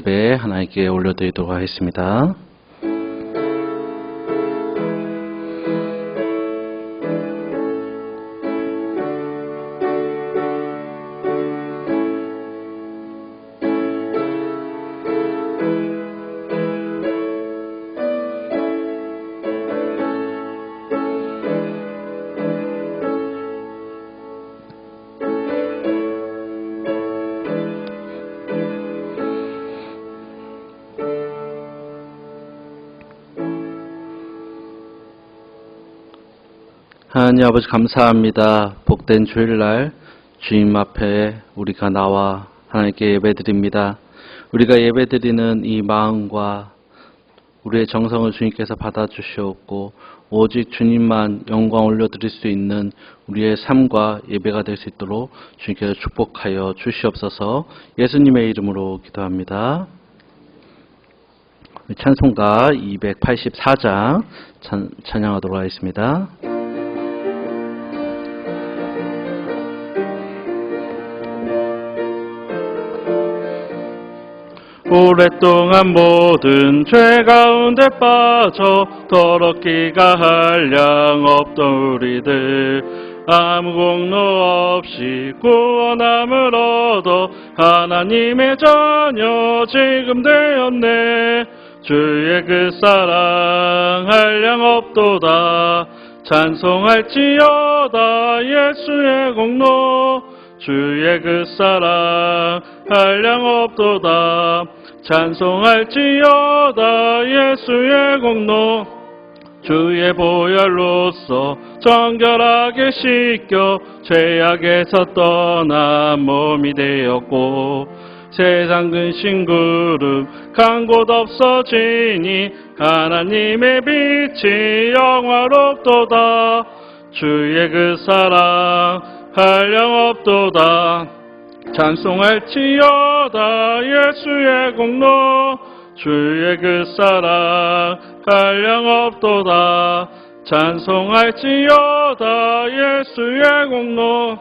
예배 하나님께 올려드리도록 하겠습니다. 하나님 아버지 감사합니다. 복된 주일날 주님 앞에 우리가 나와 하나님께 예배드립니다. 우리가 예배드리는 이 마음과 우리의 정성을 주님께서 받아주시옵고 오직 주님만 영광 올려드릴 수 있는 우리의 삶과 예배가 될 수 있도록 주님께서 축복하여 주시옵소서. 예수님의 이름으로 기도합니다. 찬송가 284장 찬양하도록 하겠습니다. 오랫동안 모든 죄 가운데 빠져 더럽기가 한량 없던 우리들 아무 공로 없이 구원함을 얻어 하나님의 자녀 지금 되었네. 주의 그 사랑 한량 없도다. 찬송할지어다 예수의 공로. 주의 그 사랑 한량 없도다. 찬송할지어다 예수의 공로. 주의 보혈로서 정결하게 씻겨 죄악에서 떠나 몸이 되었고 세상 근심 구름 간 곳 없어지니 하나님의 빛이 영화롭도다. 주의 그 사랑 한량 없도다. 찬송할지어다 예수의 공로. 주의 그 사랑 한량 없도다. 찬송할지어다 예수의 공로.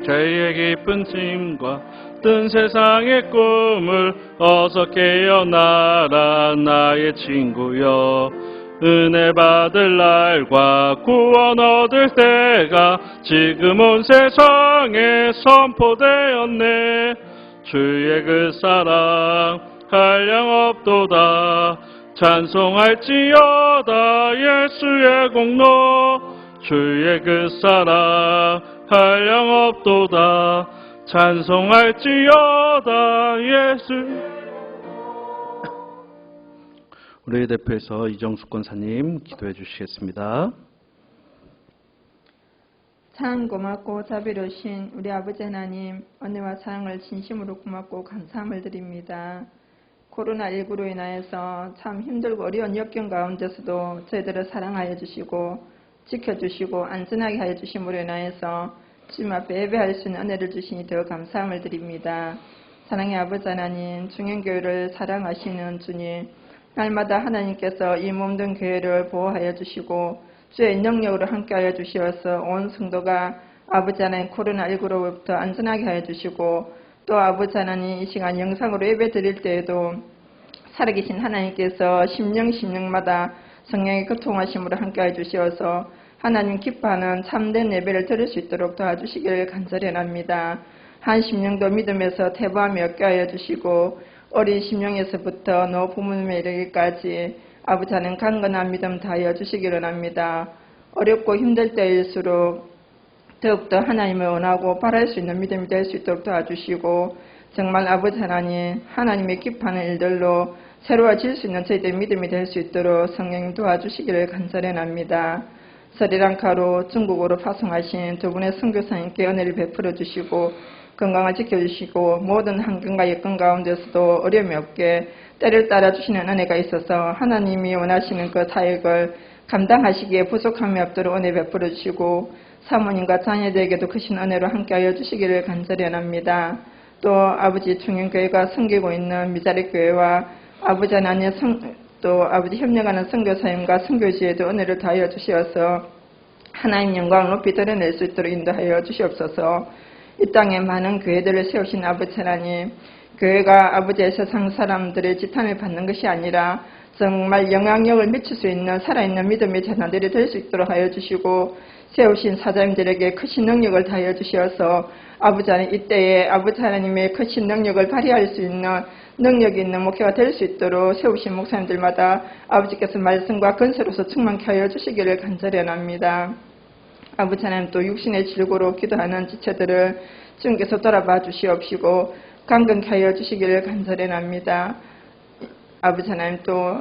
죄의 깊은 짐과 뜬 세상의 꿈을 어서 깨어나라 나의 친구여. 은혜 받을 날과 구원 얻을 때가 지금 온 세상에 선포되었네. 주의 그 사랑 한량 없도다. 찬송할지어다 예수의 공로. 주의 그 사랑 한량 없도다. 찬송할지어다 예수. 우리 대표에서 이정숙 권사님 기도해 주시겠습니다. 참 고맙고 자비로우신 우리 아버지 하나님, 은혜와 사랑을 진심으로 고맙고 감사함을 드립니다. 코로나19로 인하여서 참 힘들고 어려운 역경 가운데서도 저희들을 사랑하여 주시고 지켜주시고 안전하게 하여 주심으로 인하여서 주님 앞에 예배할 수 있는 은혜를 주시니 더 감사함을 드립니다. 사랑의 아버지 하나님, 중형교회를 사랑하시는 주님, 날마다 하나님께서 이 몸된 교회를 보호하여 주시고 주의 능력으로 함께하여 주시어서 온 성도가 아버지 하나님 코로나19로부터 안전하게 하여 주시고 또 아버지 하나님 이 시간 영상으로 예배 드릴 때에도 살아계신 하나님께서 심령마다 성령의 교통하심으로 함께하여 주시어서 하나님 기뻐하는 참된 예배를 드릴 수 있도록 도와주시기를 간절히 합니다. 한 심령도 믿음에서 태보함이 없게 하여 주시고 어린 심령에서부터 노 부모님에 이르기까지 아버지 하나님 강건한 믿음 다하여 주시기를 합니다. 어렵고 힘들 때일수록 더욱더 하나님을 원하고 바랄 수 있는 믿음이 될 수 있도록 도와주시고 정말 아버지 하나님 하나님의 기뻐하는 일들로 새로워질 수 있는 저희들 믿음이 될 수 있도록 성령 도와주시기를 간절히 합니다. 스리랑카로 중국으로 파송하신 두 분의 선교사님께 은혜를 베풀어 주시고 건강을 지켜주시고 모든 환경과 여건 가운데서도 어려움이 없게 때를 따라 주시는 은혜가 있어서 하나님이 원하시는 그 사역을 감당하시기에 부족함이 없도록 은혜 베풀어 주시고 사모님과 자녀들에게도 크신 은혜로 함께하여 주시기를 간절히 합니다. 또 아버지 중형교회가 섬기고 있는 미자립교회와 아버지 하나님 또 아버지 협력하는 선교사님과 선교지에도 은혜를 다하여 주시어서 하나님 영광을 높이 드러낼 수 있도록 인도하여 주시옵소서. 이 땅에 많은 교회들을 세우신 아버지 하나님, 교회가 아버지의 세상 사람들의 지탄을 받는 것이 아니라 정말 영향력을 미칠 수 있는 살아있는 믿음의 재단들이 될 수 있도록 하여 주시고 세우신 사장님들에게 크신 능력을 다하여 주시어서 아버지 하나님 이때에 아버지 하나님의 크신 능력을 발휘할 수 있는 능력이 있는 목회가 될 수 있도록 세우신 목사님들마다 아버지께서 말씀과 건설로서 충만케 하여 주시기를 간절해합니다. 아버지 하나님 또 육신의 질고로 기도하는 지체들을 주님께서 돌아봐 주시옵시고 강건케 하여 주시기를 간절해합니다. 아버지 하나님 또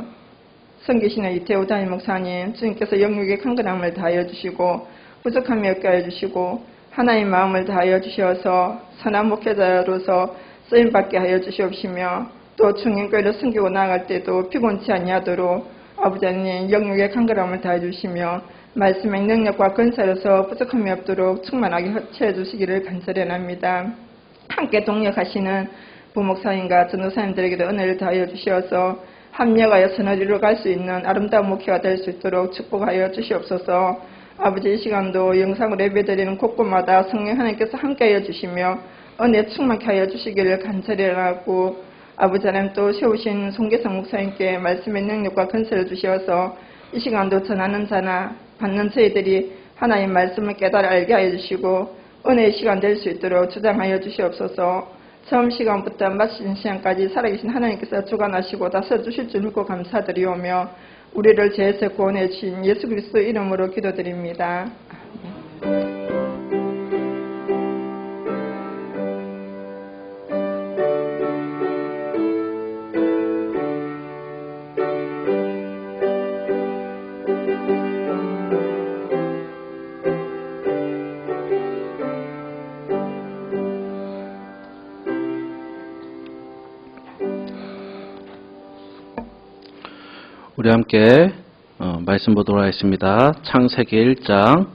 성기신의 이태호 담임 목사님 주님께서 영육의 강건함을 다하여 주시고 부족함이 없게 하여 주시고 하나님의 마음을 다하여 주셔서 선한 목회자로서 쓰임받게 하여 주시옵시며 또 청년교회를 섬기고 나아갈 때도 피곤치 아니하도록 아버지 하나님 영육의 강건함을 다하여 주시며 말씀의 능력과 건설에서 부족함이 없도록 충만하게 허치해 주시기를 간절해합니다. 함께 동력하시는 부목사님과 전도사님들에게도 은혜를 다하여 주시어서 합력하여 선을 갈 수 있는 아름다운 목회가 될 수 있도록 축복하여 주시옵소서. 아버지 이 시간도 영상으로 예배드리는 곳곳마다 성령 하나님께서 함께하여 주시며 은혜 충만케 하여 주시기를 간절해하고 아버지 하나님 또 세우신 송계성 목사님께 말씀의 능력과 건설을 주시어서 이 시간도 전하는 자나 받는 저희들이 하나님 말씀을 깨달아 알게 하여 주시고 은혜의 시간 될 수 있도록 주장하여 주시옵소서. 처음 시간부터 마치는 시간까지 살아계신 하나님께서 주관하시고 다스려주실 줄 믿고 감사드리오며 우리를 죄에서 구원해 주신 예수 그리스도 이름으로 기도드립니다. 우리 함께 말씀 보도록 하겠습니다. 창세기 1장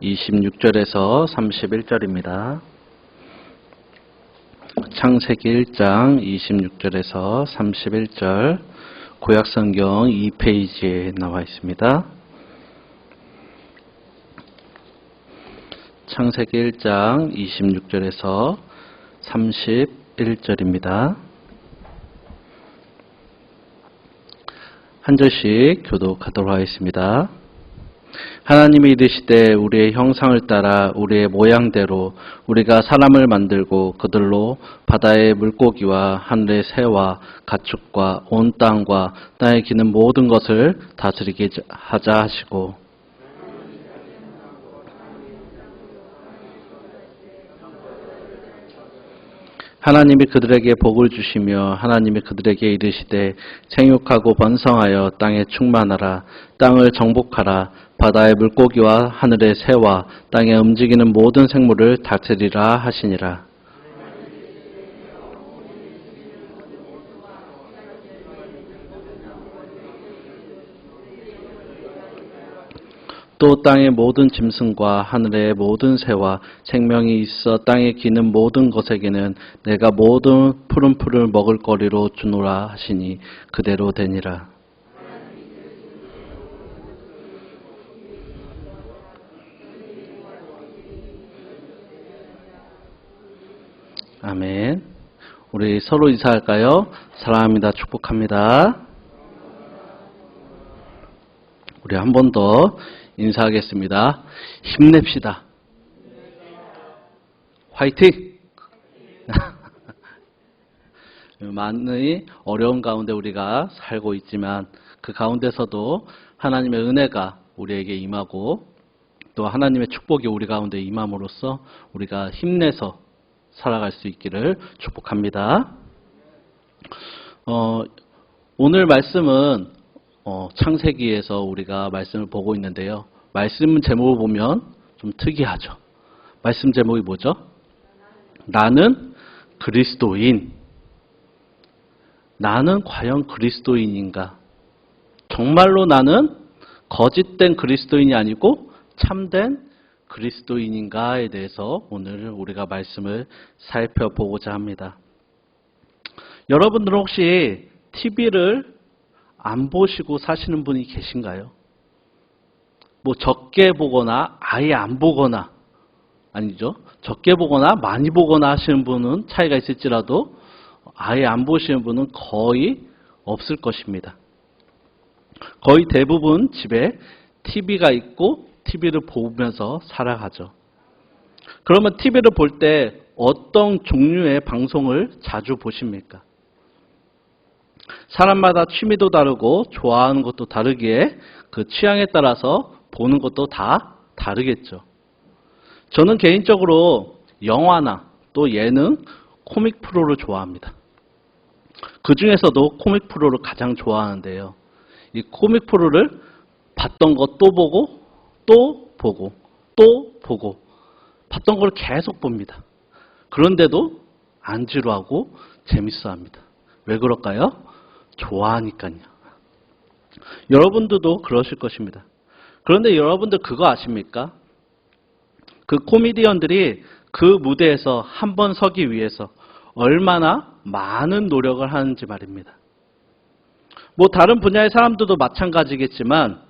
26절에서 31절입니다. 창세기 1장 26절에서 31절 구약성경 2페이지에 나와 있습니다. 창세기 1장 26절에서 31절입니다. 한 절씩 교독하도록 하겠습니다. 하나님이 이르시되 우리의 형상을 따라 우리의 모양대로 우리가 사람을 만들고 그들로 바다의 물고기와 하늘의 새와 가축과 온 땅과 땅에 기는 모든 것을 다스리게 하자 하시고 하나님이 그들에게 복을 주시며 하나님이 그들에게 이르시되 생육하고 번성하여 땅에 충만하라. 땅을 정복하라. 바다의 물고기와 하늘의 새와 땅에 움직이는 모든 생물을 다스리라 하시니라. 또 땅의 모든 짐승과 하늘의 모든 새와 생명이 있어 땅에 기는 모든 것에게는 내가 모든 푸른 풀을 먹을 거리로 주노라 하시니 그대로 되니라. 아멘. 우리 서로 인사할까요? 사랑합니다. 축복합니다. 우리 한 번 더 인사하겠습니다. 힘냅시다. 화이팅! 많이 어려운 가운데 우리가 살고 있지만 그 가운데서도 하나님의 은혜가 우리에게 임하고 또 하나님의 축복이 우리 가운데 임함으로써 우리가 힘내서 살아갈 수 있기를 축복합니다. 오늘 말씀은 창세기에서 우리가 말씀을 보고 있는데요. 말씀 제목을 보면 좀 특이하죠. 말씀 제목이 뭐죠? 나는 그리스도인. 나는 과연 그리스도인인가? 정말로 나는 거짓된 그리스도인이 아니고 참된 그리스도인인가에 대해서 오늘 우리가 말씀을 살펴보고자 합니다. 여러분들은 혹시 TV를 안 보시고 사시는 분이 계신가요? 뭐 적게 보거나 아예 안 보거나 아니죠. 적게 보거나 많이 보거나 하시는 분은 차이가 있을지라도 아예 안 보시는 분은 거의 없을 것입니다. 거의 대부분 집에 TV가 있고 TV를 보면서 살아가죠. 그러면 TV를 볼 때 어떤 종류의 방송을 자주 보십니까? 사람마다 취미도 다르고 좋아하는 것도 다르기에 그 취향에 따라서 보는 것도 다 다르겠죠. 저는 개인적으로 영화나 또 예능, 코믹 프로를 좋아합니다. 그 중에서도 코믹 프로를 가장 좋아하는데요. 이 코믹 프로를 봤던 거 또 보고 또 보고 또 보고 봤던 걸 계속 봅니다. 그런데도 안 지루하고 재밌어합니다. 왜 그럴까요? 좋아하니까요. 여러분들도 그러실 것입니다. 그런데 여러분들 그거 아십니까? 그 코미디언들이 그 무대에서 한 번 서기 위해서 얼마나 많은 노력을 하는지 말입니다. 뭐 다른 분야의 사람들도 마찬가지겠지만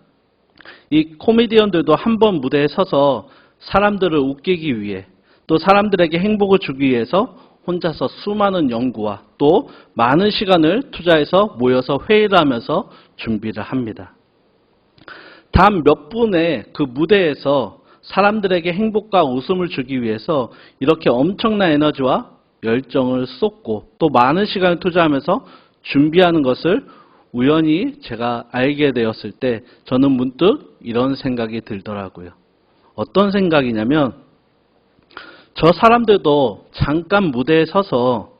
이 코미디언들도 한 번 무대에 서서 사람들을 웃기기 위해 또 사람들에게 행복을 주기 위해서 혼자서 수많은 연구와 또 많은 시간을 투자해서 모여서 회의를 하면서 준비를 합니다. 단 몇 분의 그 무대에서 사람들에게 행복과 웃음을 주기 위해서 이렇게 엄청난 에너지와 열정을 쏟고 또 많은 시간을 투자하면서 준비하는 것을 우연히 제가 알게 되었을 때 저는 문득 이런 생각이 들더라고요. 어떤 생각이냐면 저 사람들도 잠깐 무대에 서서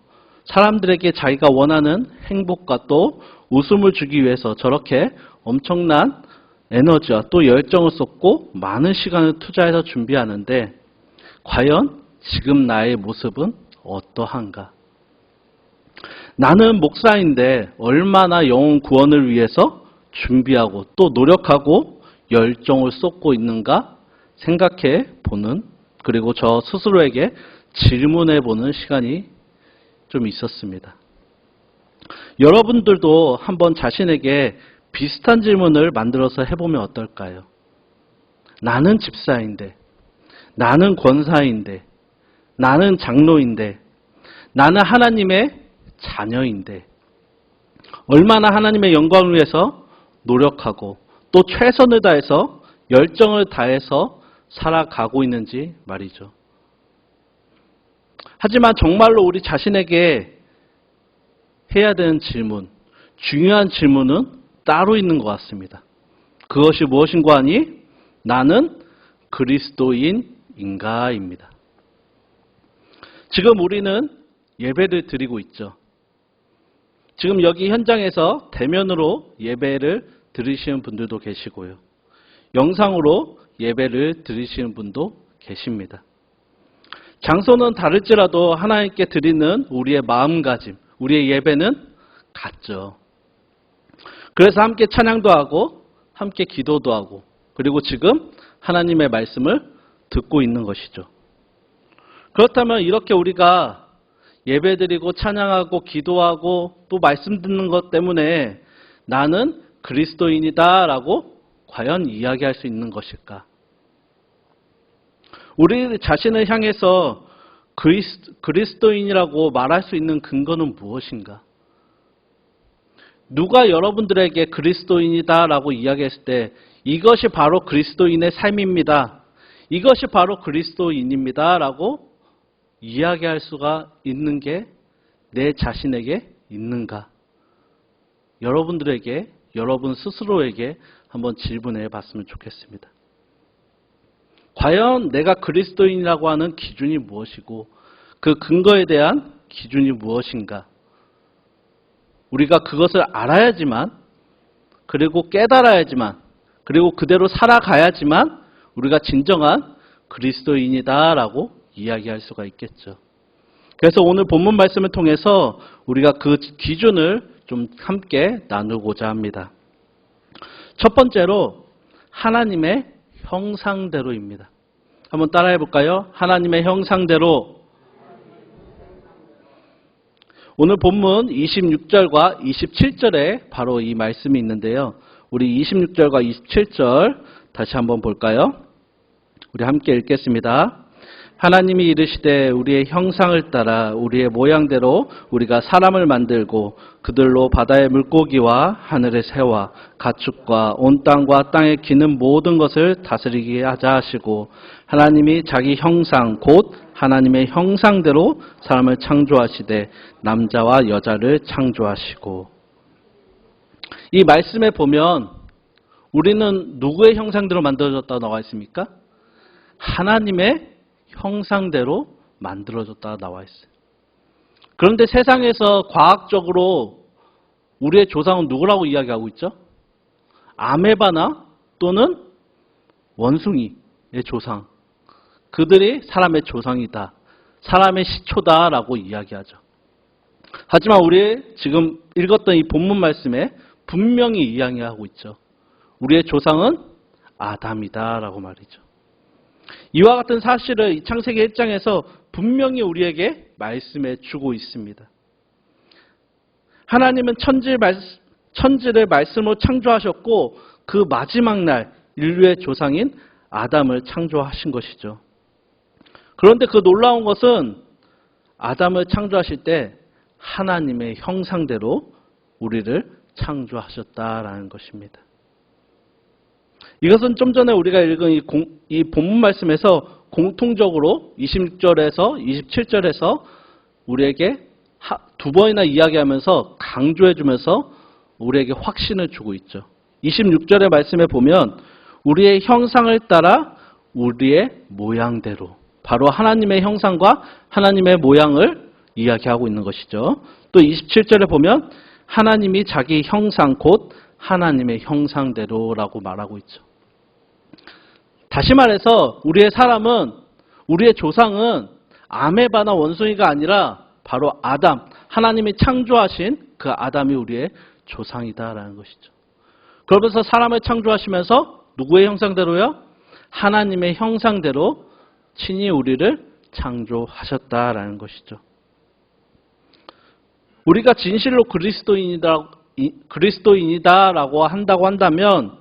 사람들에게 자기가 원하는 행복과 또 웃음을 주기 위해서 저렇게 엄청난 에너지와 또 열정을 쏟고 많은 시간을 투자해서 준비하는데 과연 지금 나의 모습은 어떠한가? 나는 목사인데 얼마나 영혼 구원을 위해서 준비하고 또 노력하고 열정을 쏟고 있는가 생각해 보는 그리고 저 스스로에게 질문해 보는 시간이 좀 있었습니다. 여러분들도 한번 자신에게 비슷한 질문을 만들어서 해보면 어떨까요? 나는 집사인데, 나는 권사인데, 나는 장로인데, 나는 하나님의 자녀인데, 얼마나 하나님의 영광을 위해서 노력하고 또 최선을 다해서 열정을 다해서 살아가고 있는지 말이죠. 하지만 정말로 우리 자신에게 해야 되는 질문, 중요한 질문은 따로 있는 것 같습니다. 그것이 무엇인가 하니 나는 그리스도인인가입니다. 지금 우리는 예배를 드리고 있죠. 지금 여기 현장에서 대면으로 예배를 드리시는 분들도 계시고요. 영상으로 예배를 드리시는 분도 계십니다. 장소는 다를지라도 하나님께 드리는 우리의 마음가짐, 우리의 예배는 같죠. 그래서 함께 찬양도 하고 함께 기도도 하고 그리고 지금 하나님의 말씀을 듣고 있는 것이죠. 그렇다면 이렇게 우리가 예배드리고 찬양하고 기도하고 또 말씀 듣는 것 때문에 나는 그리스도인이다라고 과연 이야기할 수 있는 것일까? 우리 자신을 향해서 그리스도인이라고 말할 수 있는 근거는 무엇인가? 누가 여러분들에게 그리스도인이다라고 이야기했을 때 이것이 바로 그리스도인의 삶입니다. 이것이 바로 그리스도인입니다라고 이야기할 수가 있는 게 내 자신에게 있는가? 여러분들에게, 여러분 스스로에게 한번 질문해 봤으면 좋겠습니다. 과연 내가 그리스도인이라고 하는 기준이 무엇이고 그 근거에 대한 기준이 무엇인가? 우리가 그것을 알아야지만 그리고 깨달아야지만 그리고 그대로 살아가야지만 우리가 진정한 그리스도인이다라고 이야기할 수가 있겠죠. 그래서 오늘 본문 말씀을 통해서 우리가 그 기준을 좀 함께 나누고자 합니다. 첫 번째로 하나님의 형상대로입니다. 한번 따라해 볼까요? 하나님의 형상대로. 오늘 본문 26절과 27절에 바로 이 말씀이 있는데요. 우리 26절과 27절 다시 한번 볼까요? 우리 함께 읽겠습니다. 하나님이 이르시되 우리의 형상을 따라 우리의 모양대로 우리가 사람을 만들고 그들로 바다의 물고기와 하늘의 새와 가축과 온 땅과 땅에 기는 모든 것을 다스리게 하자 하시고 하나님이 자기 형상 곧 하나님의 형상대로 사람을 창조하시되 남자와 여자를 창조하시고. 이 말씀에 보면 우리는 누구의 형상대로 만들어졌다고 나와 있습니까? 하나님의 형상대로 만들어졌다 나와 있어요. 그런데 세상에서 과학적으로 우리의 조상은 누구라고 이야기하고 있죠? 아메바나 또는 원숭이의 조상. 그들이 사람의 조상이다. 사람의 시초다라고 이야기하죠. 하지만 우리 지금 읽었던 이 본문 말씀에 분명히 이야기하고 있죠. 우리의 조상은 아담이다라고 말이죠. 이와 같은 사실을 이 창세기 1장에서 분명히 우리에게 말씀해 주고 있습니다. 하나님은 천지를 말씀으로 창조하셨고 그 마지막 날 인류의 조상인 아담을 창조하신 것이죠. 그런데 그 놀라운 것은 아담을 창조하실 때 하나님의 형상대로 우리를 창조하셨다라는 것입니다. 이것은 좀 전에 우리가 읽은 이 본문 말씀에서 공통적으로 26절에서 27절에서 우리에게 두 번이나 이야기하면서 강조해주면서 우리에게 확신을 주고 있죠. 26절의 말씀에 보면 우리의 형상을 따라 우리의 모양대로, 바로 하나님의 형상과 하나님의 모양을 이야기하고 있는 것이죠. 또 27절에 보면 하나님이 자기 형상 곧 하나님의 형상대로라고 말하고 있죠. 다시 말해서 우리의 조상은 아메바나 원숭이가 아니라 바로 아담, 하나님이 창조하신 그 아담이 우리의 조상이다라는 것이죠. 그러면서 사람을 창조하시면서 누구의 형상대로요? 하나님의 형상대로 친히 우리를 창조하셨다라는 것이죠. 우리가 진실로 그리스도인이다라고 한다고 한다면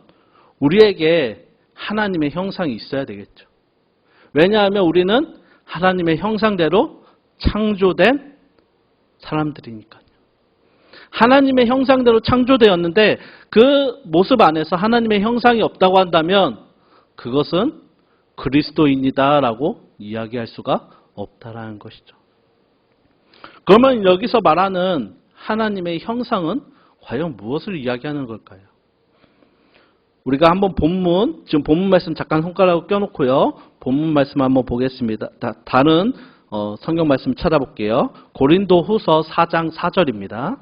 우리에게 하나님의 형상이 있어야 되겠죠. 왜냐하면 우리는 하나님의 형상대로 창조된 사람들이니까요. 하나님의 형상대로 창조되었는데 그 모습 안에서 하나님의 형상이 없다고 한다면 그것은 그리스도인이다라고 이야기할 수가 없다라는 것이죠. 그러면 여기서 말하는 하나님의 형상은 과연 무엇을 이야기하는 걸까요? 우리가 한번 지금 본문 말씀 잠깐 손가락을 껴놓고요. 본문 말씀 한번 보겠습니다. 다른 성경 말씀 찾아볼게요. 고린도 후서 4장 4절입니다.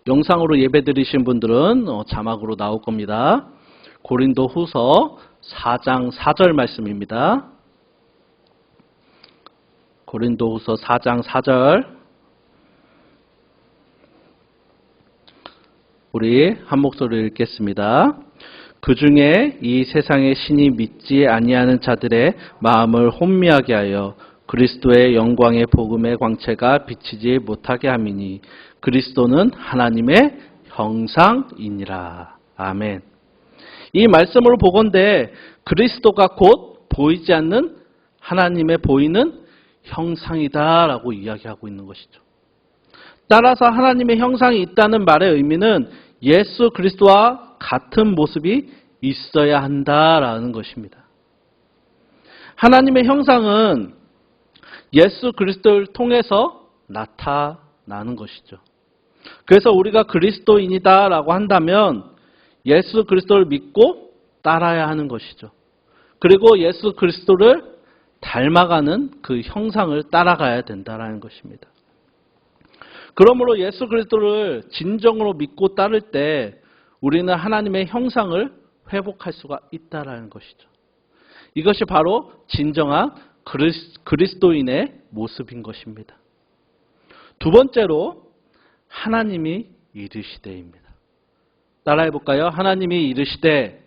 영상으로 예배 드리신 분들은 자막으로 나올 겁니다. 고린도 후서 4장 4절 말씀입니다. 고린도 후서 4장 4절. 우리 한 목소리로 읽겠습니다. 그 중에 이 세상의 신이 믿지 아니하는 자들의 마음을 혼미하게 하여 그리스도의 영광의 복음의 광채가 비치지 못하게 함이니 그리스도는 하나님의 형상이니라. 아멘. 이 말씀으로 보건대 그리스도가 곧 보이지 않는 하나님의 보이는 형상이다라고 이야기하고 있는 것이죠. 따라서 하나님의 형상이 있다는 말의 의미는 예수 그리스도와 같은 모습이 있어야 한다라는 것입니다. 하나님의 형상은 예수 그리스도를 통해서 나타나는 것이죠. 그래서 우리가 그리스도인이다라고 한다면 예수 그리스도를 믿고 따라야 하는 것이죠. 그리고 예수 그리스도를 닮아가는 그 형상을 따라가야 된다라는 것입니다. 그러므로 예수 그리스도를 진정으로 믿고 따를 때 우리는 하나님의 형상을 회복할 수가 있다라는 것이죠. 이것이 바로 진정한 그리스도인의 모습인 것입니다. 두 번째로 하나님이 이르시되입니다. 따라해 볼까요? 하나님이 이르시되.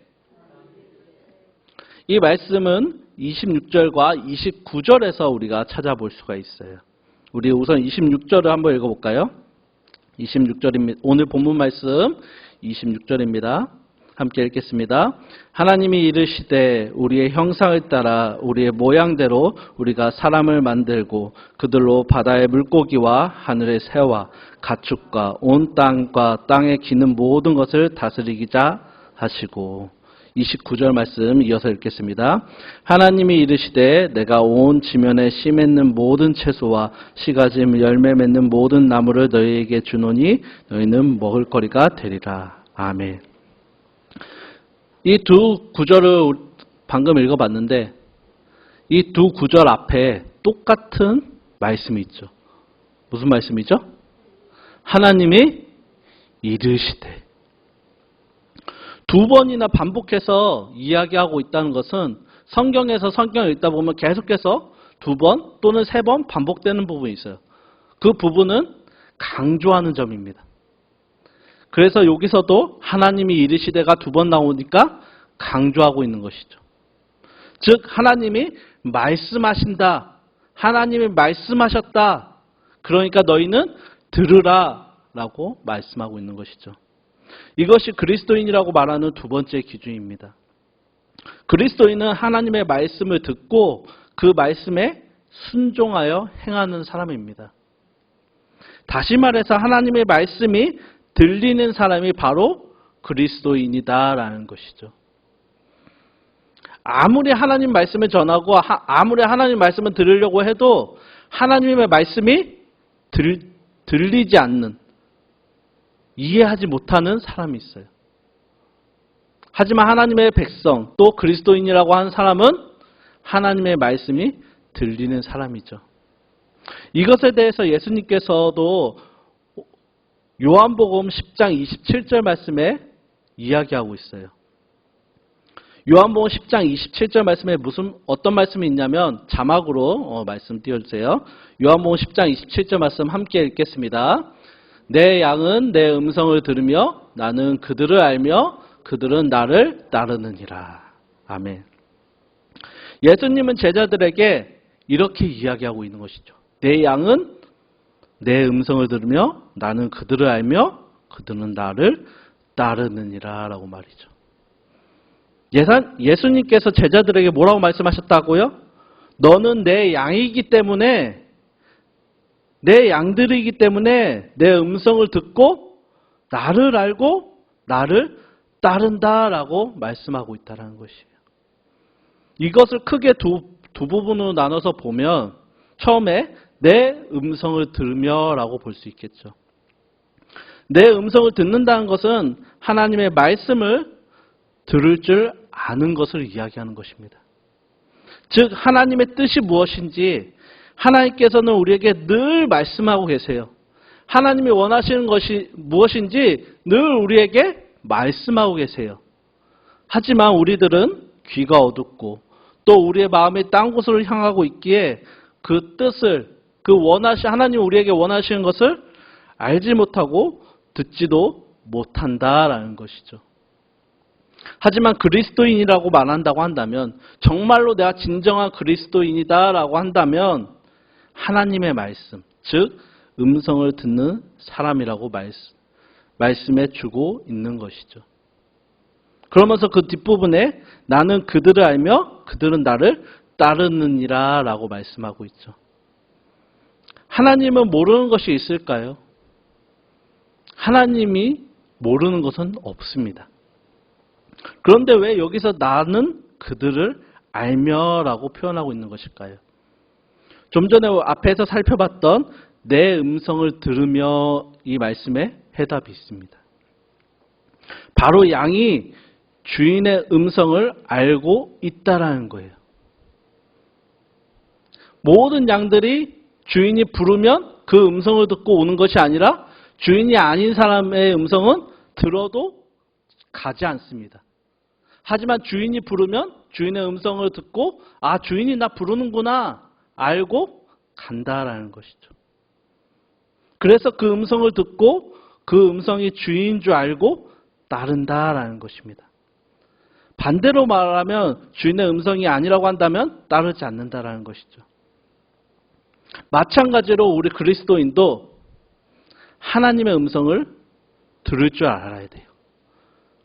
이 말씀은 26절과 29절에서 우리가 찾아볼 수가 있어요. 우리 우선 26절을 한번 읽어볼까요? 26절입니다. 오늘 본문 말씀 26절입니다. 함께 읽겠습니다. 하나님이 이르시되 우리의 형상을 따라 우리의 모양대로 우리가 사람을 만들고 그들로 바다의 물고기와 하늘의 새와 가축과 온 땅과 땅에 기는 모든 것을 다스리기자 하시고. 29절 말씀 이어서 읽겠습니다. 하나님이 이르시되 내가 온 지면에 씨 맺는 모든 채소와 씨가지 열매 맺는 모든 나무를 너희에게 주노니 너희는 먹을 거리가 되리라. 아멘. 이 두 구절을 방금 읽어봤는데 이 두 구절 앞에 똑같은 말씀이 있죠. 무슨 말씀이죠? 하나님이 이르시되. 두 번이나 반복해서 이야기하고 있다는 것은 성경에서 성경을 읽다 보면 계속해서 두 번 또는 세 번 반복되는 부분이 있어요. 그 부분은 강조하는 점입니다. 그래서 여기서도 하나님이 이르시되가 두 번 나오니까 강조하고 있는 것이죠. 즉 하나님이 말씀하신다. 하나님이 말씀하셨다. 그러니까 너희는 들으라 라고 말씀하고 있는 것이죠. 이것이 그리스도인이라고 말하는 두 번째 기준입니다. 그리스도인은 하나님의 말씀을 듣고 그 말씀에 순종하여 행하는 사람입니다. 다시 말해서 하나님의 말씀이 들리는 사람이 바로 그리스도인이다라는 것이죠. 아무리 하나님 말씀을 전하고 아무리 하나님 말씀을 들으려고 해도 하나님의 말씀이 들리지 않는, 이해하지 못하는 사람이 있어요. 하지만 하나님의 백성, 또 그리스도인이라고 하는 사람은 하나님의 말씀이 들리는 사람이죠. 이것에 대해서 예수님께서도 요한복음 10장 27절 말씀에 이야기하고 있어요. 요한복음 10장 27절 말씀에 어떤 말씀이 있냐면 자막으로 말씀 띄워주세요. 요한복음 10장 27절 말씀 함께 읽겠습니다. 내 양은 내 음성을 들으며 나는 그들을 알며 그들은 나를 따르느니라. 아멘. 예수님은 제자들에게 이렇게 이야기하고 있는 것이죠. 내 양은 내 음성을 들으며 나는 그들을 알며 그들은 나를 따르느니라 라고 말이죠. 예수님께서 제자들에게 뭐라고 말씀하셨다고요? 너는 내 양이기 때문에, 내 양들이기 때문에 내 음성을 듣고 나를 알고 나를 따른다라고 말씀하고 있다는 것이에요. 이것을 크게 두 부분으로 나눠서 보면 처음에 내 음성을 들으며 라고 볼 수 있겠죠. 내 음성을 듣는다는 것은 하나님의 말씀을 들을 줄 아는 것을 이야기하는 것입니다. 즉 하나님의 뜻이 무엇인지 하나님께서는 우리에게 늘 말씀하고 계세요. 하나님이 원하시는 것이 무엇인지 늘 우리에게 말씀하고 계세요. 하지만 우리들은 귀가 어둡고 또 우리의 마음이 딴 곳으로 향하고 있기에 그 뜻을, 하나님 우리에게 원하시는 것을 알지 못하고 듣지도 못한다라는 것이죠. 하지만 그리스도인이라고 말한다고 한다면, 정말로 내가 진정한 그리스도인이다라고 한다면 하나님의 말씀, 즉 음성을 듣는 사람이라고 말씀해 주고 있는 것이죠. 그러면서 그 뒷부분에 나는 그들을 알며 그들은 나를 따르느니라 라고 말씀하고 있죠. 하나님은 모르는 것이 있을까요? 하나님이 모르는 것은 없습니다. 그런데 왜 여기서 나는 그들을 알며 라고 표현하고 있는 것일까요? 좀 전에 앞에서 살펴봤던 내 음성을 들으며 이 말씀에 해답이 있습니다. 바로 양이 주인의 음성을 알고 있다라는 거예요. 모든 양들이 주인이 부르면 그 음성을 듣고 오는 것이 아니라 주인이 아닌 사람의 음성은 들어도 가지 않습니다. 하지만 주인이 부르면 주인의 음성을 듣고 주인이 나 부르는구나 알고 간다라는 것이죠. 그래서 그 음성을 듣고 그 음성이 주인인 줄 알고 따른다라는 것입니다. 반대로 말하면 주인의 음성이 아니라고 한다면 따르지 않는다라는 것이죠. 마찬가지로 우리 그리스도인도 하나님의 음성을 들을 줄 알아야 돼요.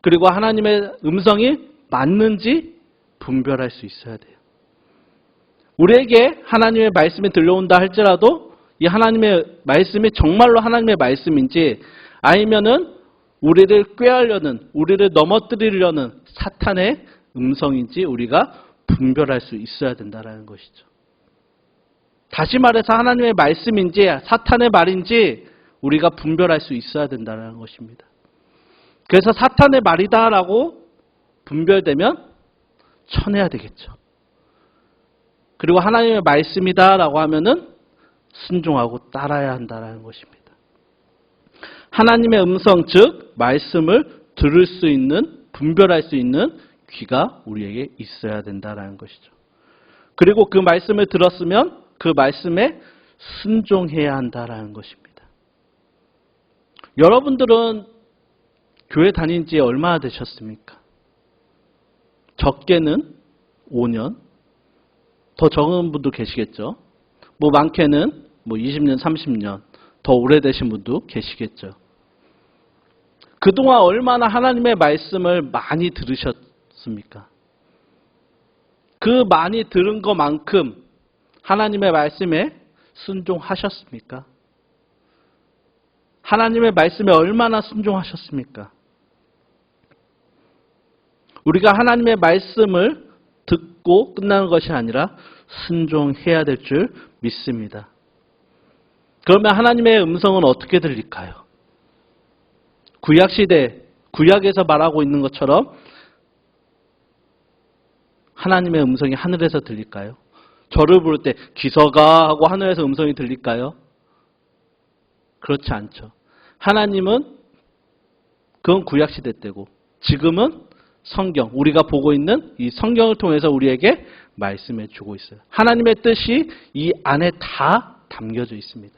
그리고 하나님의 음성이 맞는지 분별할 수 있어야 돼요. 우리에게 하나님의 말씀이 들려온다 할지라도 이 하나님의 말씀이 정말로 하나님의 말씀인지 아니면은 우리를 꾀하려는, 우리를 넘어뜨리려는 사탄의 음성인지 우리가 분별할 수 있어야 된다는 것이죠. 다시 말해서 하나님의 말씀인지 사탄의 말인지 우리가 분별할 수 있어야 된다는 것입니다. 그래서 사탄의 말이다라고 분별되면 쳐내야 되겠죠. 그리고 하나님의 말씀이다라고 하면은 순종하고 따라야 한다는 것입니다. 하나님의 음성, 즉 말씀을 들을 수 있는, 분별할 수 있는 귀가 우리에게 있어야 된다는 것이죠. 그리고 그 말씀을 들었으면 그 말씀에 순종해야 한다는 것입니다. 여러분들은 교회 다닌 지 얼마나 되셨습니까? 적게는 5년, 더 적은 분도 계시겠죠. 뭐 많게는 20년, 30년, 더 오래되신 분도 계시겠죠. 그동안 얼마나 하나님의 말씀을 많이 들으셨습니까? 그 많이 들은 것만큼 하나님의 말씀에 순종하셨습니까? 하나님의 말씀에 얼마나 순종하셨습니까? 우리가 하나님의 말씀을 듣고 끝나는 것이 아니라 순종해야 될 줄 믿습니다. 그러면 하나님의 음성은 어떻게 들릴까요? 구약시대, 구약에서 말하고 있는 것처럼 하나님의 음성이 하늘에서 들릴까요? 저를 부를 때 기서가 하고 하늘에서 음성이 들릴까요? 그렇지 않죠. 하나님은 그건 구약시대 때고 지금은 성경, 우리가 보고 있는 이 성경을 통해서 우리에게 말씀해 주고 있어요. 하나님의 뜻이 이 안에 다 담겨져 있습니다.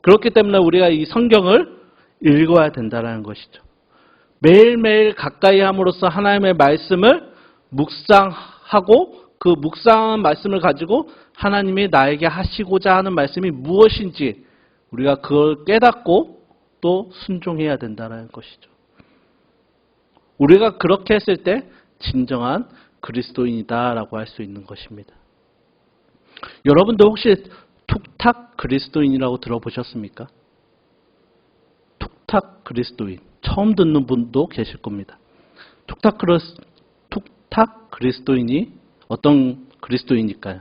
그렇기 때문에 우리가 이 성경을 읽어야 된다는 것이죠. 매일매일 가까이 함으로써 하나님의 말씀을 묵상하고 그 묵상한 말씀을 가지고 하나님이 나에게 하시고자 하는 말씀이 무엇인지 우리가 그걸 깨닫고 또 순종해야 된다는 것이죠. 우리가 그렇게 했을 때 진정한 그리스도인이다라고 할 수 있는 것입니다. 여러분들 혹시 툭탁 그리스도인이라고 들어보셨습니까? 툭탁 그리스도인. 처음 듣는 분도 계실 겁니다. 툭탁 그리스도인이 어떤 그리스도인일까요?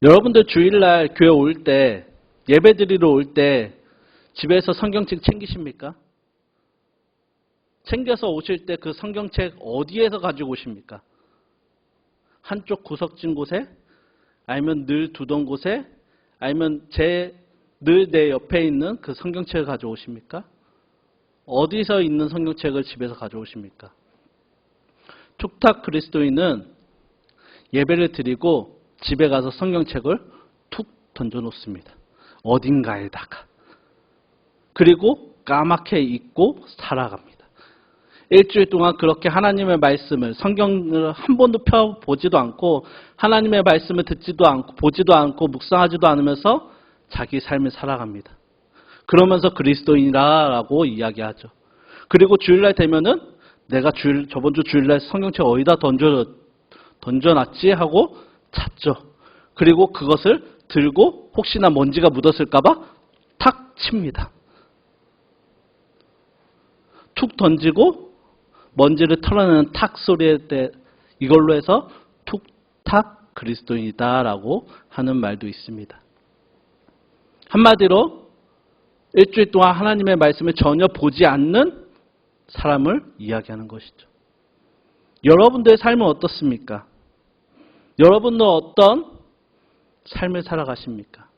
여러분들 주일날 교회 올 때, 예배 드리러 올 때 집에서 성경책 챙기십니까? 챙겨서 오실 때 그 성경책 어디에서 가지고 오십니까? 한쪽 구석진 곳에? 아니면 늘 두던 곳에? 아니면 늘 내 옆에 있는 그 성경책을 가져오십니까? 어디서 있는 성경책을 집에서 가져오십니까? 툭탁 그리스도인은 예배를 드리고 집에 가서 성경책을 툭 던져놓습니다. 어딘가에다가. 그리고 까맣게 잊고 살아갑니다. 일주일 동안 그렇게 하나님의 말씀을, 성경을 한 번도 펴보지도 않고 하나님의 말씀을 듣지도 않고 보지도 않고 묵상하지도 않으면서 자기 삶을 살아갑니다. 그러면서 그리스도인이라고 이야기하죠. 그리고 주일날 되면은 내가 저번 주 주일날 성경책 어디다 던져놨지 하고 찾죠. 그리고 그것을 들고 혹시나 먼지가 묻었을까봐 탁 칩니다. 툭 던지고 먼지를 털어내는 탁 소리에 이걸로 해서 툭탁 그리스도인이다라고 하는 말도 있습니다. 한마디로 일주일 동안 하나님의 말씀을 전혀 보지 않는 사람을 이야기하는 것이죠. 여러분들의 삶은 어떻습니까? 여러분은 어떤 삶을 살아가십니까?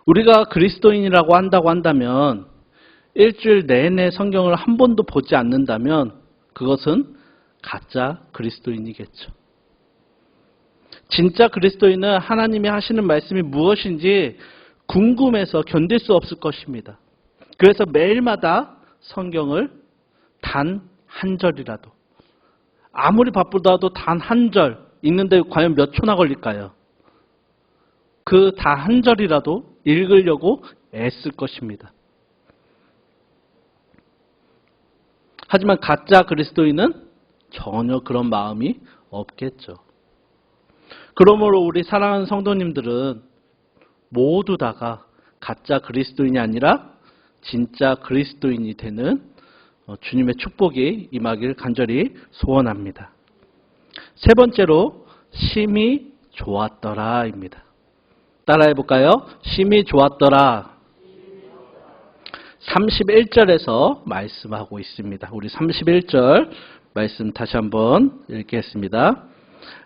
우리가 그리스도인이라고 한다고 한다면 일주일 내내 성경을 한 번도 보지 않는다면 그것은 가짜 그리스도인이겠죠. 진짜 그리스도인은 하나님이 하시는 말씀이 무엇인지 궁금해서 견딜 수 없을 것입니다. 그래서 매일마다 성경을 단 한 절이라도, 아무리 바쁘다도 단 한 절 읽는데 과연 몇 초나 걸릴까요? 그 단 한 절이라도 읽으려고 애쓸 것입니다. 하지만 가짜 그리스도인은 전혀 그런 마음이 없겠죠. 그러므로 우리 사랑하는 성도님들은 모두 다가 가짜 그리스도인이 아니라 진짜 그리스도인이 되는 주님의 축복이 임하길 간절히 소원합니다. 세 번째로 심히 좋았더라입니다. 따라해 볼까요? 심히 좋았더라. 31절에서 말씀하고 있습니다. 우리 31절 말씀 다시 한번 읽겠습니다.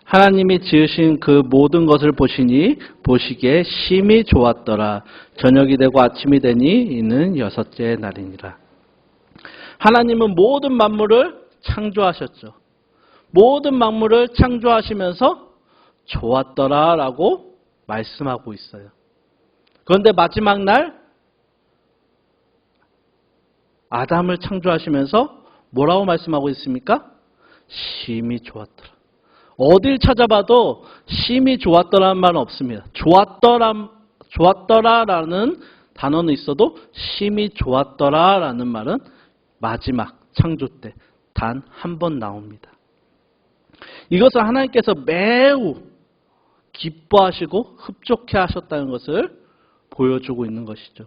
하나님이 지으신 그 모든 것을 보시니 보시기에 심히 좋았더라. 저녁이 되고 아침이 되니 이는 여섯째 날이니라. 하나님은 모든 만물을 창조하셨죠. 모든 만물을 창조하시면서 좋았더라라고 말씀하고 있어요. 그런데 마지막 날 아담을 창조하시면서 뭐라고 말씀하고 있습니까? 심히 좋았더라. 어딜 찾아봐도 심히 좋았더라는 말은 없습니다. 좋았더라라는 단어는 있어도 심히 좋았더라라는 말은 마지막 창조 때 단 한 번 나옵니다. 이것을 하나님께서 매우 기뻐하시고 흡족해 하셨다는 것을 보여주고 있는 것이죠.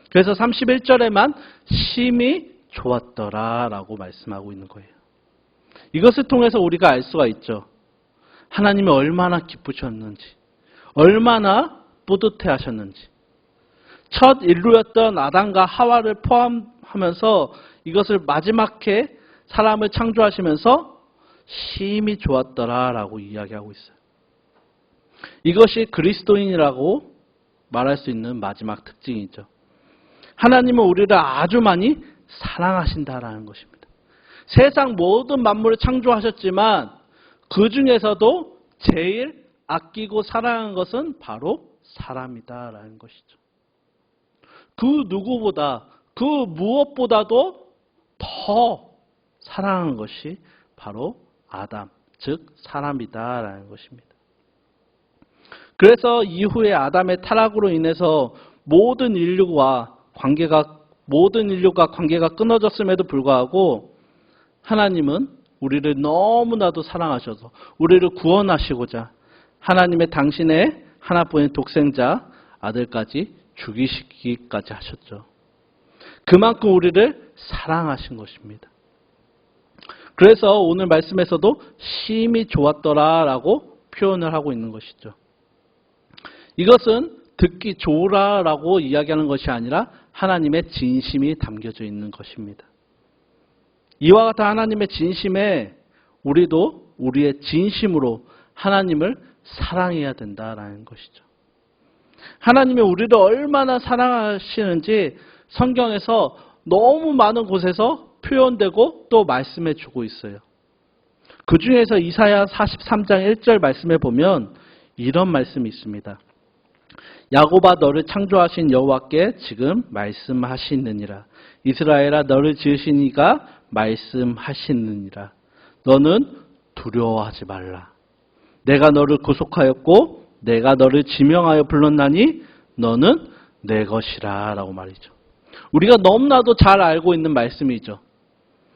그래서 31절에만 심히 좋았더라라고 말씀하고 있는 거예요. 이것을 통해서 우리가 알 수가 있죠. 하나님이 얼마나 기쁘셨는지, 얼마나 뿌듯해 하셨는지. 첫 인류였던 아담과 하와를 포함하면서 이것을 마지막에 사람을 창조하시면서 심히 좋았더라라고 이야기하고 있어요. 이것이 그리스도인이라고 말할 수 있는 마지막 특징이죠. 하나님은 우리를 아주 많이 사랑하신다라는 것입니다. 세상 모든 만물을 창조하셨지만 그 중에서도 제일 아끼고 사랑하는 것은 바로 사람이다라는 것이죠. 그 누구보다, 그 무엇보다도 더 사랑하는 것이 바로 아담, 즉 사람이다라는 것입니다. 그래서 이후에 아담의 타락으로 인해서 모든 인류가 관계가 끊어졌음에도 불구하고 하나님은 우리를 너무나도 사랑하셔서 우리를 구원하시고자 하나님의 당신의 하나뿐인 독생자 아들까지 죽이시기까지 하셨죠. 그만큼 우리를 사랑하신 것입니다. 그래서 오늘 말씀에서도 심히 좋았더라라고 표현을 하고 있는 것이죠. 이것은 듣기 좋으라라고 이야기하는 것이 아니라 하나님의 진심이 담겨져 있는 것입니다. 이와 같은 하나님의 진심에 우리도 우리의 진심으로 하나님을 사랑해야 된다라는 것이죠. 하나님이 우리를 얼마나 사랑하시는지 성경에서 너무 많은 곳에서 표현되고 또 말씀해 주고 있어요. 그 중에서 이사야 43장 1절 말씀에 보면 이런 말씀이 있습니다. 야곱아 너를 창조하신 여호와께 지금 말씀하시느니라. 이스라엘아 너를 지으신 이가 말씀하시느니라. 너는 두려워하지 말라. 내가 너를 구속하였고 내가 너를 지명하여 불렀나니 너는 내 것이라 라고 말이죠. 우리가 너무나도 잘 알고 있는 말씀이죠.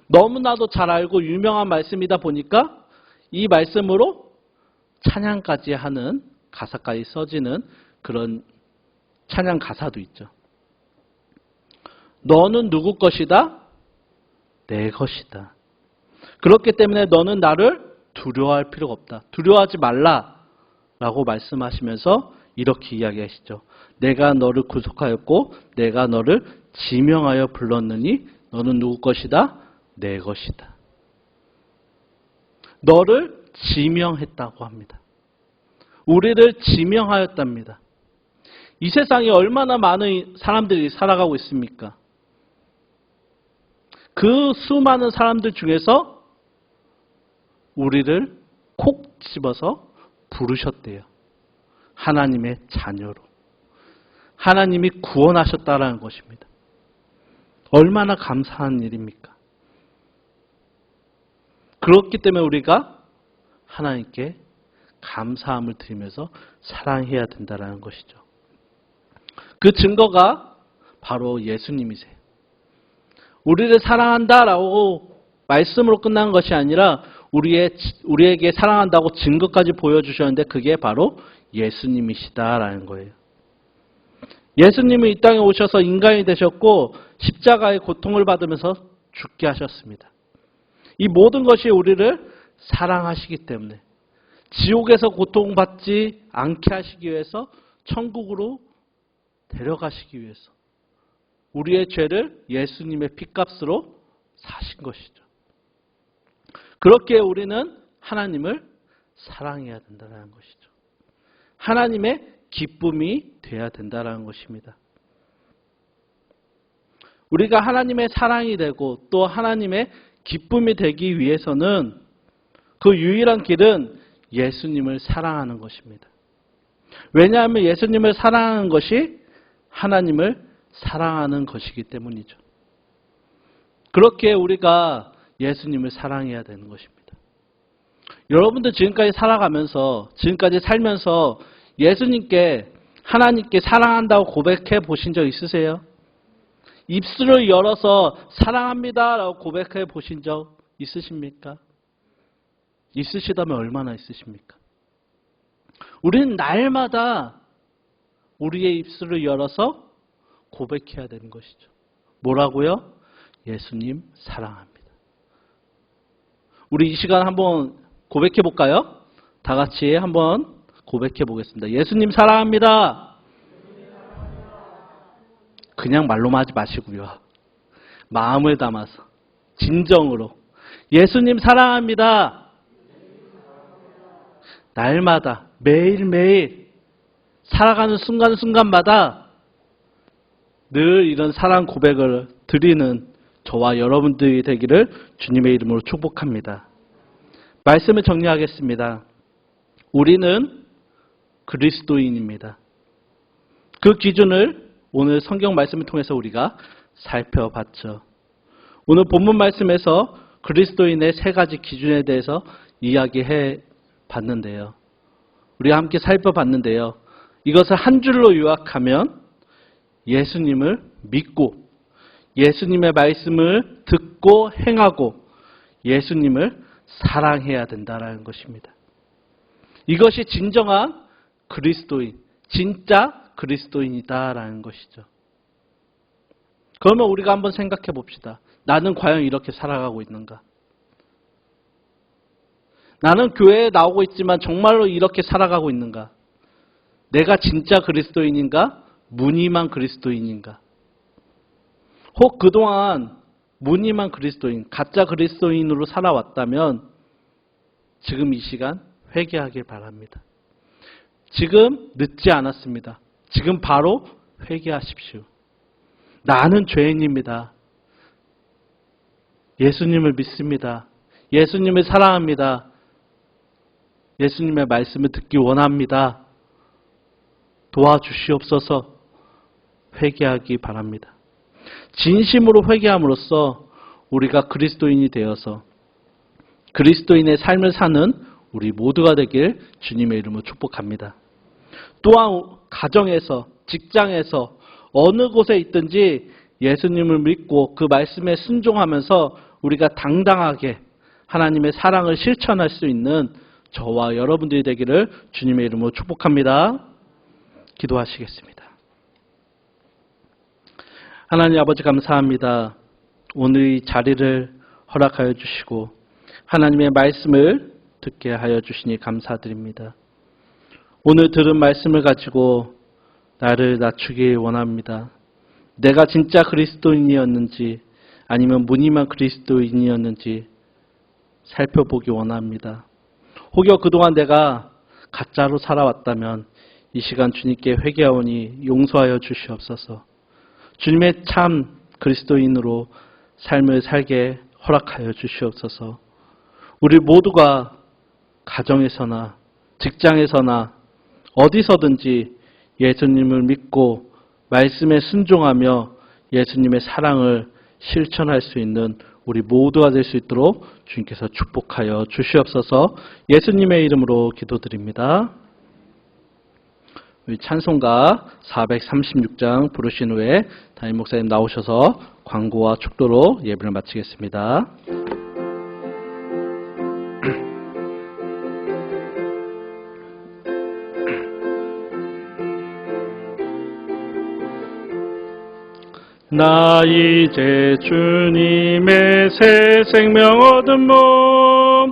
너무나도 잘 알고 유명한 말씀이다 보니까 이 말씀으로 찬양까지 하는 가사까지 써지는 그런 찬양 가사도 있죠. 너는 누구 것이다? 내 것이다. 그렇기 때문에 너는 나를 두려워할 필요가 없다. 두려워하지 말라라고 말씀하시면서 이렇게 이야기하시죠. 내가 너를 구속하였고 내가 너를 지명하여 불렀느니 너는 누구 것이다? 내 것이다. 너를 지명했다고 합니다. 우리를 지명하였답니다. 이 세상에 얼마나 많은 사람들이 살아가고 있습니까? 그 수많은 사람들 중에서 우리를 콕 집어서 부르셨대요. 하나님의 자녀로. 하나님이 구원하셨다라는 것입니다. 얼마나 감사한 일입니까? 그렇기 때문에 우리가 하나님께 감사함을 드리면서 사랑해야 된다는 것이죠. 그 증거가 바로 예수님이세요. 우리를 사랑한다라고 말씀으로 끝난 것이 아니라 우리에게 사랑한다고 증거까지 보여주셨는데 그게 바로 예수님이시다라는 거예요. 예수님이 이 땅에 오셔서 인간이 되셨고 십자가의 고통을 받으면서 죽게 하셨습니다. 이 모든 것이 우리를 사랑하시기 때문에 지옥에서 고통받지 않게 하시기 위해서 천국으로 데려가시기 위해서 우리의 죄를 예수님의 핏값으로 사신 것이죠. 그렇게 우리는 하나님을 사랑해야 된다는 것이죠. 하나님의 기쁨이 되어야 된다는 것입니다. 우리가 하나님의 사랑이 되고 또 하나님의 기쁨이 되기 위해서는 그 유일한 길은 예수님을 사랑하는 것입니다. 왜냐하면 예수님을 사랑하는 것이 하나님을 사랑하는 것이기 때문이죠. 그렇게 우리가 예수님을 사랑해야 되는 것입니다. 여러분들 지금까지 살아가면서, 지금까지 살면서 예수님께, 하나님께 사랑한다고 고백해 보신 적 있으세요? 입술을 열어서 사랑합니다 라고 고백해 보신 적 있으십니까? 있으시다면 얼마나 있으십니까? 우리는 날마다 우리의 입술을 열어서 고백해야 되는 것이죠. 뭐라고요? 예수님 사랑합니다. 우리 이 시간 한번 고백해 볼까요? 다 같이 한번 고백해 보겠습니다. 예수님 사랑합니다. 그냥 말로만 하지 마시고요. 마음을 담아서 진정으로 예수님 사랑합니다. 날마다 매일매일 살아가는 순간순간마다 늘 이런 사랑 고백을 드리는 저와 여러분들이 되기를 주님의 이름으로 축복합니다. 말씀을 정리하겠습니다. 우리는 그리스도인입니다. 그 기준을 오늘 성경 말씀을 통해서 우리가 살펴봤죠. 오늘 본문 말씀에서 그리스도인의 세 가지 기준에 대해서 이야기해 봤는데요. 우리가 함께 살펴봤는데요. 이것을 한 줄로 요약하면 예수님을 믿고 예수님의 말씀을 듣고 행하고 예수님을 사랑해야 된다는 것입니다. 이것이 진정한 그리스도인, 진짜 그리스도인이다라는 것이죠. 그러면 우리가 한번 생각해 봅시다. 나는 과연 이렇게 살아가고 있는가? 나는 교회에 나오고 있지만 정말로 이렇게 살아가고 있는가? 내가 진짜 그리스도인인가? 무늬만 그리스도인인가? 혹 그동안 무늬만 그리스도인, 가짜 그리스도인으로 살아왔다면 지금 이 시간 회개하길 바랍니다. 지금 늦지 않았습니다. 지금 바로 회개하십시오. 나는 죄인입니다. 예수님을 믿습니다. 예수님을 사랑합니다. 예수님의 말씀을 듣기 원합니다. 도와주시옵소서. 회개하기 바랍니다. 진심으로 회개함으로써 우리가 그리스도인이 되어서 그리스도인의 삶을 사는 우리 모두가 되길 주님의 이름으로 축복합니다. 또한 가정에서, 직장에서 어느 곳에 있든지 예수님을 믿고 그 말씀에 순종하면서 우리가 당당하게 하나님의 사랑을 실천할 수 있는 저와 여러분들이 되기를 주님의 이름으로 축복합니다. 기도하시겠습니다. 하나님 아버지 감사합니다. 오늘 이 자리를 허락하여 주시고 하나님의 말씀을 듣게 하여 주시니 감사드립니다. 오늘 들은 말씀을 가지고 나를 낮추기 원합니다. 내가 진짜 그리스도인이었는지 아니면 무늬만 그리스도인이었는지 살펴보기 원합니다. 혹여 그동안 내가 가짜로 살아왔다면 이 시간 주님께 회개하오니 용서하여 주시옵소서. 주님의 참 그리스도인으로 삶을 살게 허락하여 주시옵소서. 우리 모두가 가정에서나 직장에서나 어디서든지 예수님을 믿고 말씀에 순종하며 예수님의 사랑을 실천할 수 있는 우리 모두가 될 수 있도록 주님께서 축복하여 주시옵소서. 예수님의 이름으로 기도드립니다. 우리 찬송가 436장 부르신 후에 담임 목사님 나오셔서 광고와 축도로 예배를 마치겠습니다. 나 이제 주님의 새 생명 얻은 몸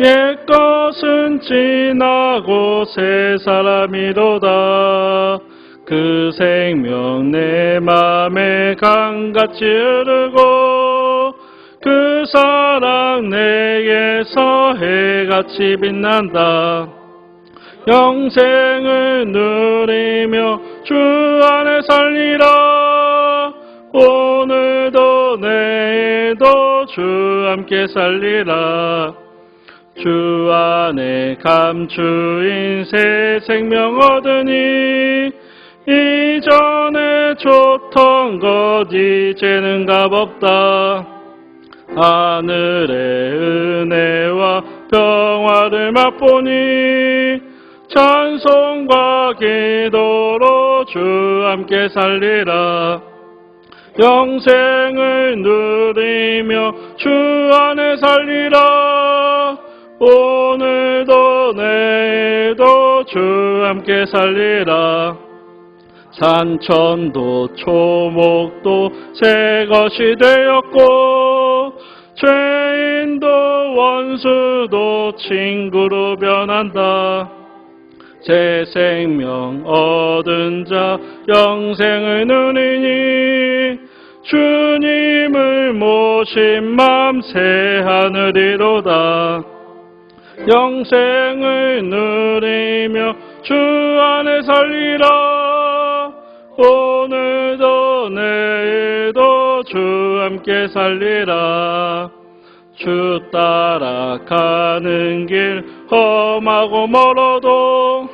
옛것은 지나고 새 사람이로다. 그 생명 내 맘에 강같이 흐르고 그 사랑 내게서 해같이 빛난다. 영생을 누리며 주 안에 살리라. 오늘도 내일도 주 함께 살리라. 주 안에 감추인 새 생명 얻으니 이전에 좋던 것 이제는 값없다. 하늘의 은혜와 평화를 맛보니 찬송과 기도로 주 함께 살리라. 영생을 누리며 주 안에 살리라. 오늘도 내일도 주 함께 살리라. 산천도 초목도 새 것이 되었고 죄인도 원수도 친구로 변한다. 새 생명 얻은 자 영생을 누리니 주님을 모신 맘 새 하늘이로다. 영생을 누리며 주 안에 살리라. 오늘도 내일도 주 함께 살리라. 주 따라가는 길 험하고 멀어도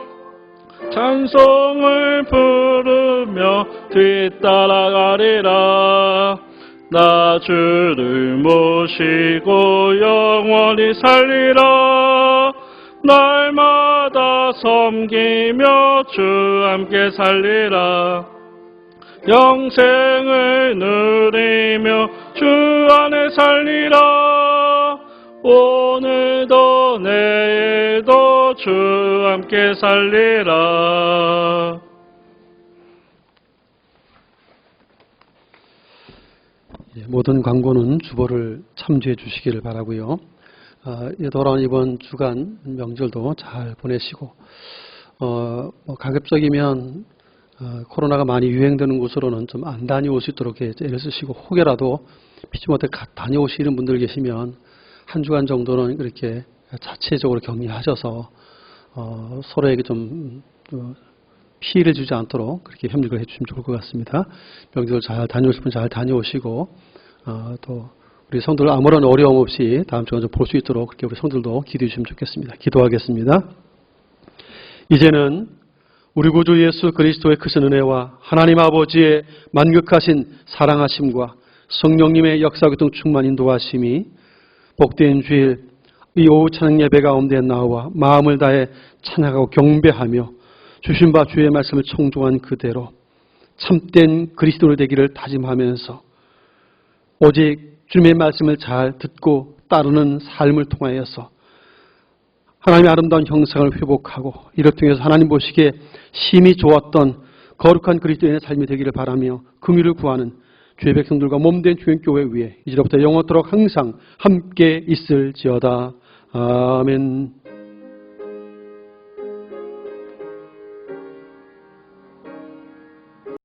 찬송을 부르며 뒤따라가리라. 나 주를 모시고 영원히 살리라. 날마다 섬기며 주 함께 살리라. 영생을 누리며 주 안에 살리라. 오늘도 내일도 주 함께 살리라. 모든 광고는 주보를 참조해 주시기를 바라고요. 돌아온 이번 주간 명절도 잘 보내시고 가급적이면 코로나가 많이 유행되는 곳으로는 좀 안 다녀올 수 있도록 애를 쓰시고 혹여라도 피치 못해 다녀오시는 분들 계시면 한 주간 정도는 그렇게 자체적으로 격리하셔서 서로에게 좀 피해를 주지 않도록 그렇게 협력을 해주시면 좋을 것 같습니다. 명절 잘 다녀오실 분 잘 다녀오시고 또 우리 성도들 아무런 어려움 없이 다음 주간 좀 볼 수 있도록 그렇게 우리 성도들도 기도해 주시면 좋겠습니다. 기도하겠습니다. 이제는 우리 구주 예수 그리스도의 크신 은혜와 하나님 아버지의 만극하신 사랑하심과 성령님의 역사교통 충만 인도하심이 복된 주일 이 오후 찬양 예배 가운데 나와 마음을 다해 찬양하고 경배하며 주신 바 주의 말씀을 청종한 그대로 참된 그리스도로 되기를 다짐하면서 오직 주님의 말씀을 잘 듣고 따르는 삶을 통하여서 하나님의 아름다운 형상을 회복하고 이를 통해서 하나님 보시기에 심히 좋았던 거룩한 그리스도인의 삶이 되기를 바라며 긍휼을 구하는 주의 백성들과 몸된 주님교회 위에 이제로부터 영원토록 항상 함께 있을지어다. 아멘.